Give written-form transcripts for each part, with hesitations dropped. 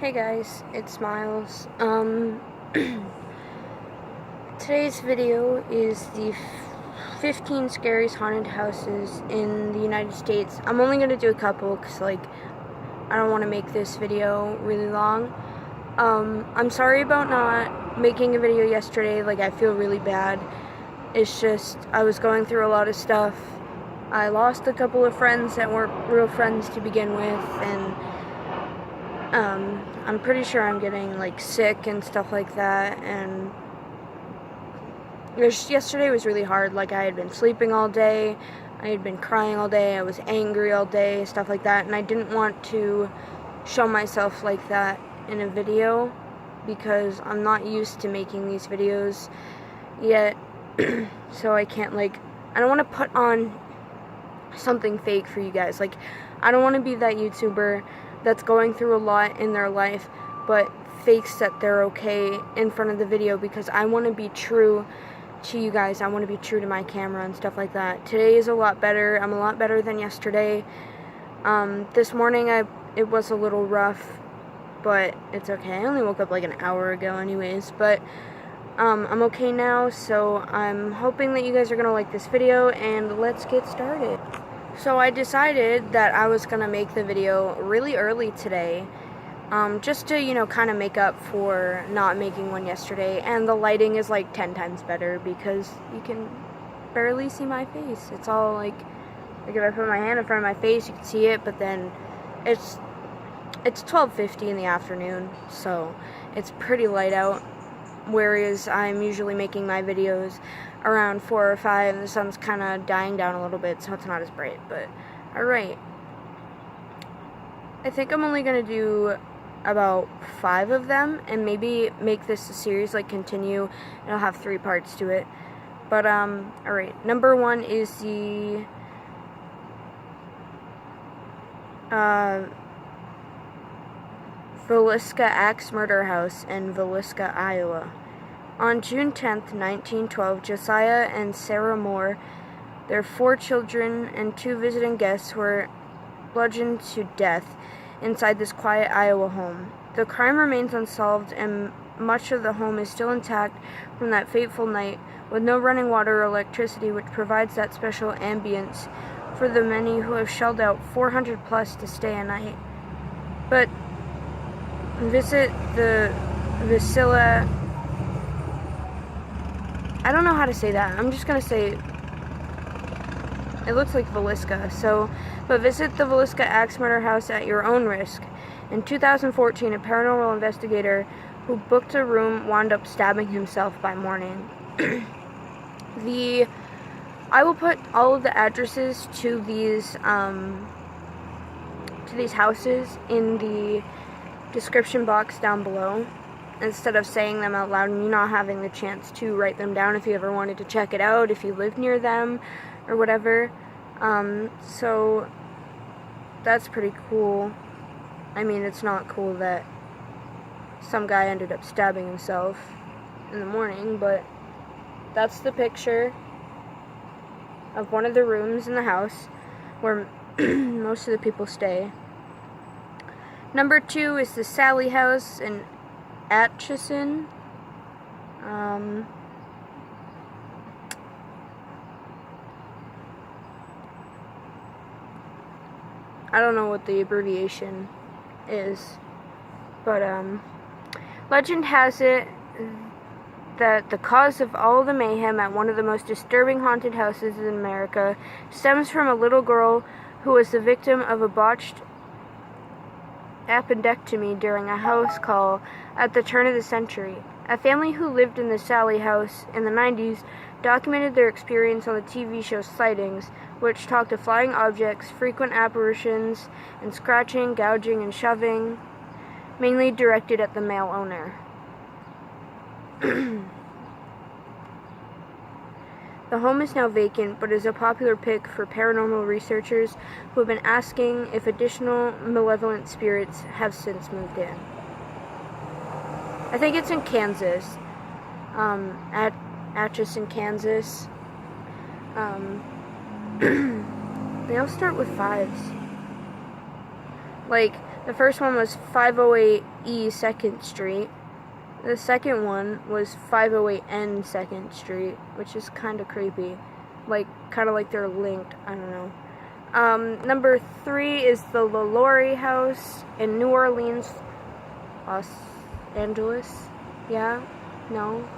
Hey guys, it's Miles. Today's video is the 15 scariest haunted houses in the United States. I'm only going to do a couple because, I don't want to make this video really long. I'm sorry about not making a video yesterday. I feel really bad. It's just, I was going through a lot of stuff. I lost a couple of friends that weren't real friends to begin with, and I'm pretty sure I'm getting sick and stuff like that, and yesterday was really hard. I had been sleeping all day, I had been crying all day, I was angry all day, stuff like that, and I didn't want to show myself like that in a video because I'm not used to making these videos yet. So I can't I don't want to put on something fake for you guys. I don't want to be that YouTuber that's going through a lot in their life but fakes that they're okay in front of the video, because I want to be true to you guys. I want to be true to my camera and stuff like that. Today is a lot better. I'm a lot better than yesterday. This morning it was a little rough, but it's okay. I only woke up an hour ago anyways, but I'm okay now, so I'm hoping that you guys are gonna like this video, and let's get started. So I decided that I was going to make the video really early today, just to, kind of make up for not making one yesterday, and the lighting is 10 times better because you can barely see my face. It's all if I put my hand in front of my face, you can see it, but then it's 12:50 in the afternoon, so it's pretty light out, whereas I'm usually making my videos around 4 or 5, and the sun's kind of dying down a little bit, so it's not as bright. But alright, I think I'm only gonna do about 5 of them, and maybe make this a series, continue, and I'll have 3 parts to it. But alright, number 1 is the Villisca Axe Murder House in Villisca, Iowa. On June 10th, 1912, Josiah and Sarah Moore, their 4 children, and 2 visiting guests were bludgeoned to death inside this quiet Iowa home. The crime remains unsolved, and much of the home is still intact from that fateful night, with no running water or electricity, which provides that special ambience for the many who have shelled out $400+ to stay a night. But visit the Villisca. I don't know how to say that. I'm just gonna say it looks like Villisca. But visit the Villisca Axe Murder House at your own risk. In 2014, a paranormal investigator who booked a room wound up stabbing himself by morning. I will put all of the addresses to these houses in the description box down below, instead of saying them out loud and you not having the chance to write them down if you ever wanted to check it out, if you live near them or whatever. So that's pretty cool. I mean, it's not cool that some guy ended up stabbing himself in the morning, but that's the picture of one of the rooms in the house where most of the people stay. Number 2 is the Sallie House in Atchison. I don't know what the abbreviation is, but legend has it that the cause of all the mayhem at one of the most disturbing haunted houses in America stems from a little girl who was the victim of a botched appendectomy during a house call at the turn of the century. A family who lived in the Sallie House in the 90s documented their experience on the TV show Sightings, which talked of flying objects, frequent apparitions, and scratching, gouging, and shoving, mainly directed at the male owner. The home is now vacant, but is a popular pick for paranormal researchers who have been asking if additional malevolent spirits have since moved in. I think it's in Kansas, at Atchison, Kansas. They all start with 5s. The first one was 508 E 2nd Street. The second one was 508 N 2nd Street, which is kind of creepy. Kind of like they're linked. I don't know. Number 3 is the LaLaurie House in New Orleans, Los Angeles. Yeah? No?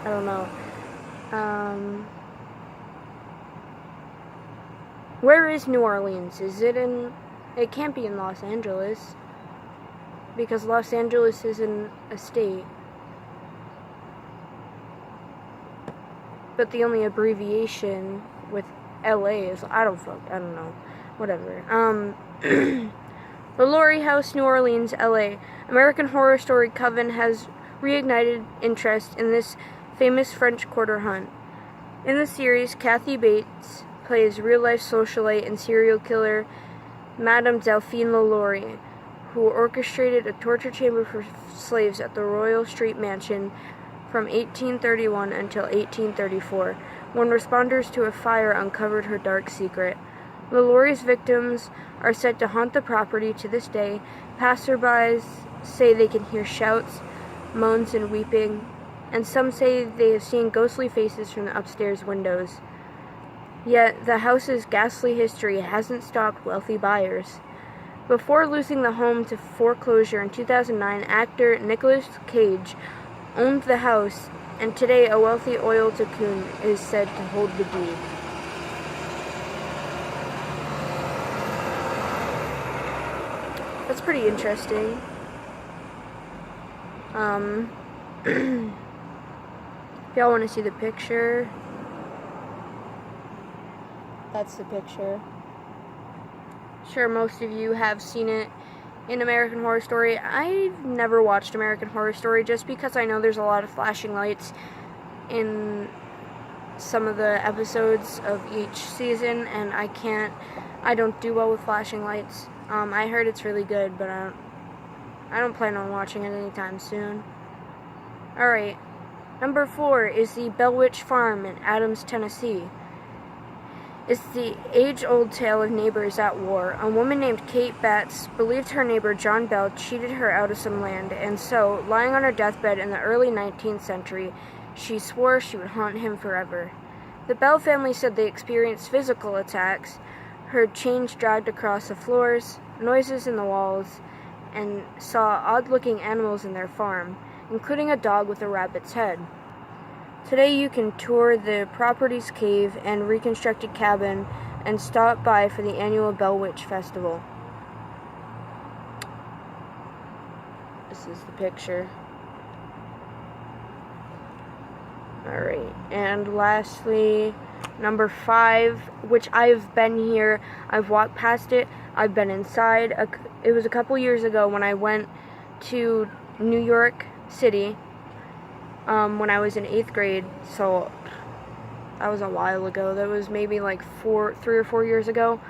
I don't know. Where is New Orleans? Is it in... It can't be in Los Angeles, because Los Angeles is in a state. But the only abbreviation with LA is... I don't know. Whatever. LaLaurie House, New Orleans, LA. American Horror Story Coven has reignited interest in this famous French Quarter hunt. In the series, Kathy Bates plays real-life socialite and serial killer Madame Delphine LaLaurie, who orchestrated a torture chamber for slaves at the Royal Street Mansion from 1831 until 1834, when responders to a fire uncovered her dark secret. LaLaurie's victims are said to haunt the property to this day. Passersby say they can hear shouts, moans, and weeping, and some say they have seen ghostly faces from the upstairs windows. Yet, the house's ghastly history hasn't stopped wealthy buyers. Before losing the home to foreclosure in 2009, actor Nicolas Cage owned the house, and today a wealthy oil tycoon is said to hold the deed. That's pretty interesting. If y'all want to see the picture, that's the picture. Sure, most of you have seen it in American Horror Story. I've never watched American Horror Story just because I know there's a lot of flashing lights in some of the episodes of each season, and I don't do well with flashing lights. I heard it's really good, but I don't plan on watching it anytime soon. Alright, number 4 is the Bell Witch Farm in Adams, Tennessee. It's the age-old tale of neighbors at war. A woman named Kate Batts believed her neighbor John Bell cheated her out of some land, and so, lying on her deathbed in the early 19th century, she swore she would haunt him forever. The Bell family said they experienced physical attacks, heard chains dragged across the floors, noises in the walls, and saw odd-looking animals in their farm, including a dog with a rabbit's head. Today you can tour the property's cave and reconstructed cabin and stop by for the annual Bell Witch Festival. This is the picture. Alright, and lastly, number 5, which I've been here, I've walked past it, I've been inside. It was a couple years ago when I went to New York City, when I was in 8th grade, so that was a while ago. That was maybe like 3 or 4 years ago.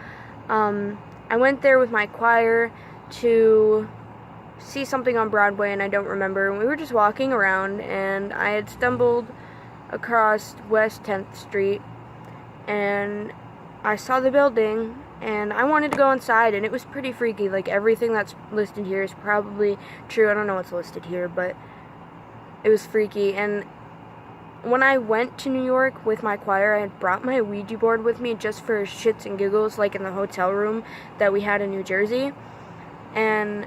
I went there with my choir to see something on Broadway, and I don't remember. We were just walking around, and I had stumbled across West 10th Street, and I saw the building, and I wanted to go inside, and it was pretty freaky. Like, everything that's listed here is probably true. I don't know what's listed here, but it was freaky. And when I went to New York with my choir, I had brought my Ouija board with me just for shits and giggles, like in the hotel room that we had in New Jersey. And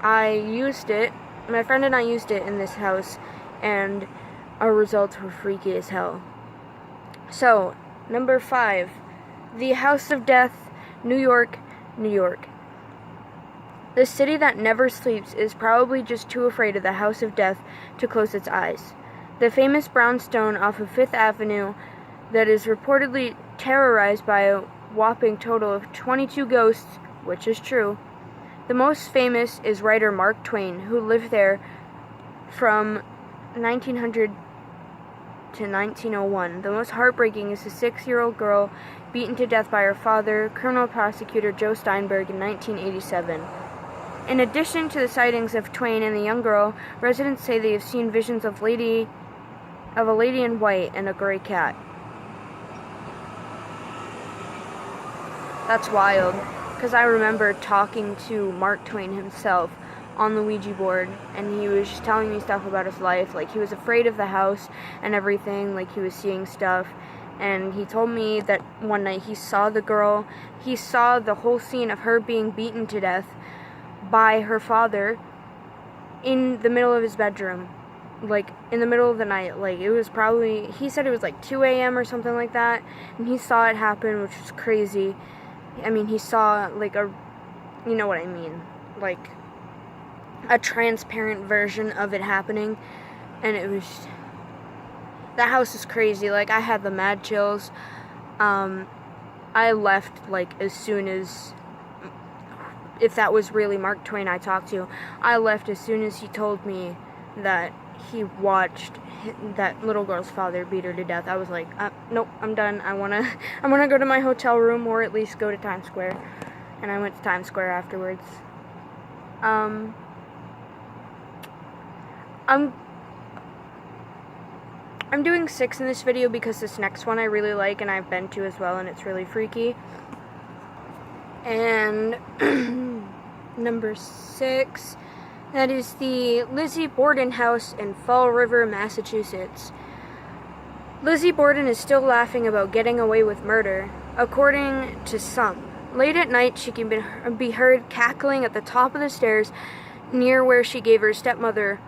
I used it, my friend and I used it in this house, and our results were freaky as hell. So, number 5, the House of Death, New York, New York. The city that never sleeps is probably just too afraid of the House of Death to close its eyes. The famous brownstone off of 5th Avenue that is reportedly terrorized by a whopping total of 22 ghosts, which is true. The most famous is writer Mark Twain, who lived there from 1900 to 1901. The most heartbreaking is the 6-year-old girl beaten to death by her father, criminal prosecutor Joe Steinberg, in 1987. In addition to the sightings of Twain and the young girl, residents say they have seen visions of a lady in white and a gray cat. That's wild. because I remember talking to Mark Twain himself on the Ouija board, and he was just telling me stuff about his life. Like, he was afraid of the house and everything, like, he was seeing stuff. And he told me that one night he saw the girl, he saw the whole scene of her being beaten to death by her father in the middle of his bedroom. Like, in the middle of the night. Like, it was probably, he said it was like 2 a.m. or something like that. And he saw it happen, which was crazy. I mean, he saw, like, you know what I mean. Like, a transparent version of it happening. And it was, that house is crazy. Like, I had the mad chills. I left, like, as soon as, if that was really Mark Twain I talked to, I left as soon as he told me that he watched that little girl's father beat her to death. I was like, nope, I'm done. I wanna go to my hotel room, or at least go to Times Square. And I went to Times Square afterwards. I'm doing 6 in this video because this next one I really like, and I've been to as well, and it's really freaky. And number 6, that is the Lizzie Borden house in Fall River, Massachusetts. Lizzie Borden is still laughing about getting away with murder, according to some. Late at night, she can be heard cackling at the top of the stairs near where she gave her stepmother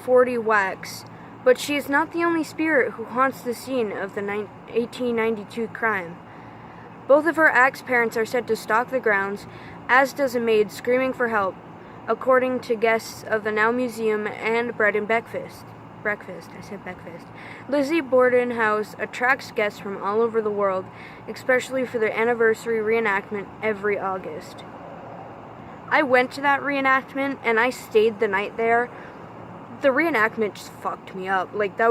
40 whacks. But she is not the only spirit who haunts the scene of the 1892 crime. Both of her ex-parents are said to stalk the grounds, as does a maid screaming for help, according to guests of the now museum and bread and breakfast. Lizzie Borden House attracts guests from all over the world, especially for their anniversary reenactment every August. I went to that reenactment, and I stayed the night there. The reenactment just fucked me up. Like, the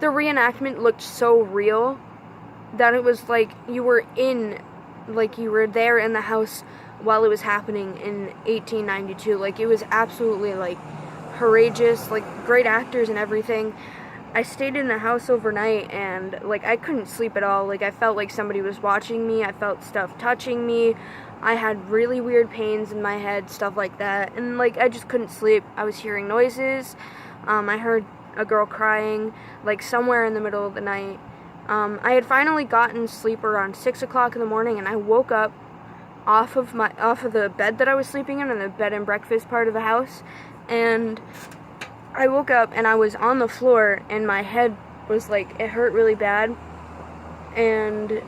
reenactment looked so real that it was like you were there in the house while it was happening in 1892. Like, it was absolutely, like, courageous, like, great actors and everything. I stayed in the house overnight, and, like, I couldn't sleep at all. Like, I felt like somebody was watching me. I felt stuff touching me. I had really weird pains in my head, stuff like that, and, like, I just couldn't sleep. I was hearing noises. I heard a girl crying, like, somewhere in the middle of the night. I had finally gotten sleep around 6 o'clock in the morning, and I woke up off of the bed that I was sleeping in the bed and breakfast part of the house, and I woke up, and I was on the floor, and my head was, like, it hurt really bad, and,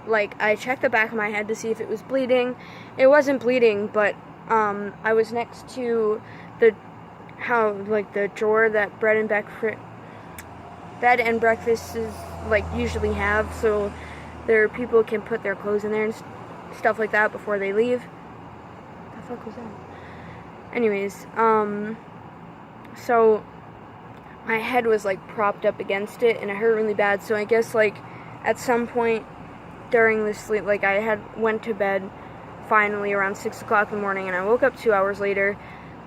like, I checked the back of my head to see if it was bleeding. It wasn't bleeding, but I was next to the drawer that bed and breakfasts like usually have, so their people can put their clothes in there and stuff like that before they leave. What the fuck was that? Anyways, so my head was, like, propped up against it, and it hurt really bad. So I guess, like, at some point during the sleep, like, I went to bed finally around 6 o'clock in the morning, and I woke up 2 hours later,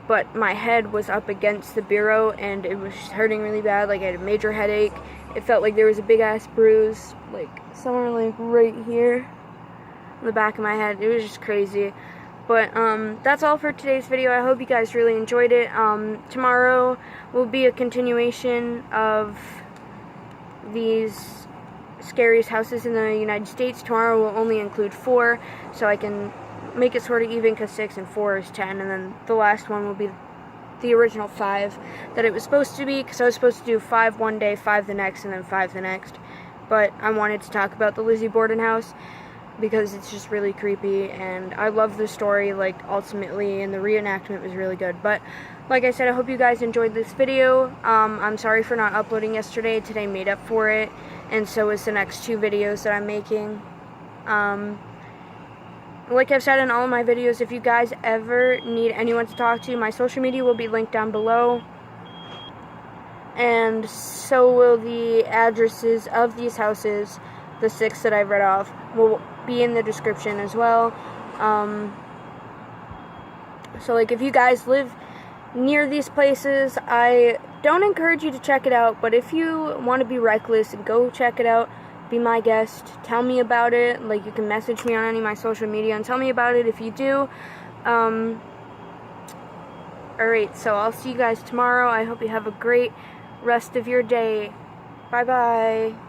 but my head was up against the bureau, and it was hurting really bad. Like, I had a major headache. It felt like there was a big ass bruise, like, somewhere, like, right here on the back of my head. It was just crazy. But that's all for today's video. I hope you guys really enjoyed it. Tomorrow will be a continuation of these scariest houses in the United States. Tomorrow will only include 4, so I can make it sort of even, because 6 and 4 is 10, and then the last one will be the original 5 that it was supposed to be, because I was supposed to do 5 one day, 5 the next, and then 5 the next. But I wanted to talk about the Lizzie Borden house because it's just really creepy, and I love the story, like, ultimately, and the reenactment was really good. But like I said, I hope you guys enjoyed this video. I'm sorry for not uploading yesterday. Today made up for it, and so is the next 2 videos that I'm making. Like I've said in all of my videos, if you guys ever need anyone to talk to, my social media will be linked down below, and so will the addresses of these houses. The 6 that I've read off will be in the description as well. So, like, if you guys live near these places, I don't encourage you to check it out, but if you want to be reckless and go check it out, be my guest. Tell me about it. Like, you can message me on any of my social media and tell me about it if you do. Alright, so I'll see you guys tomorrow. I hope you have a great rest of your day. Bye-bye.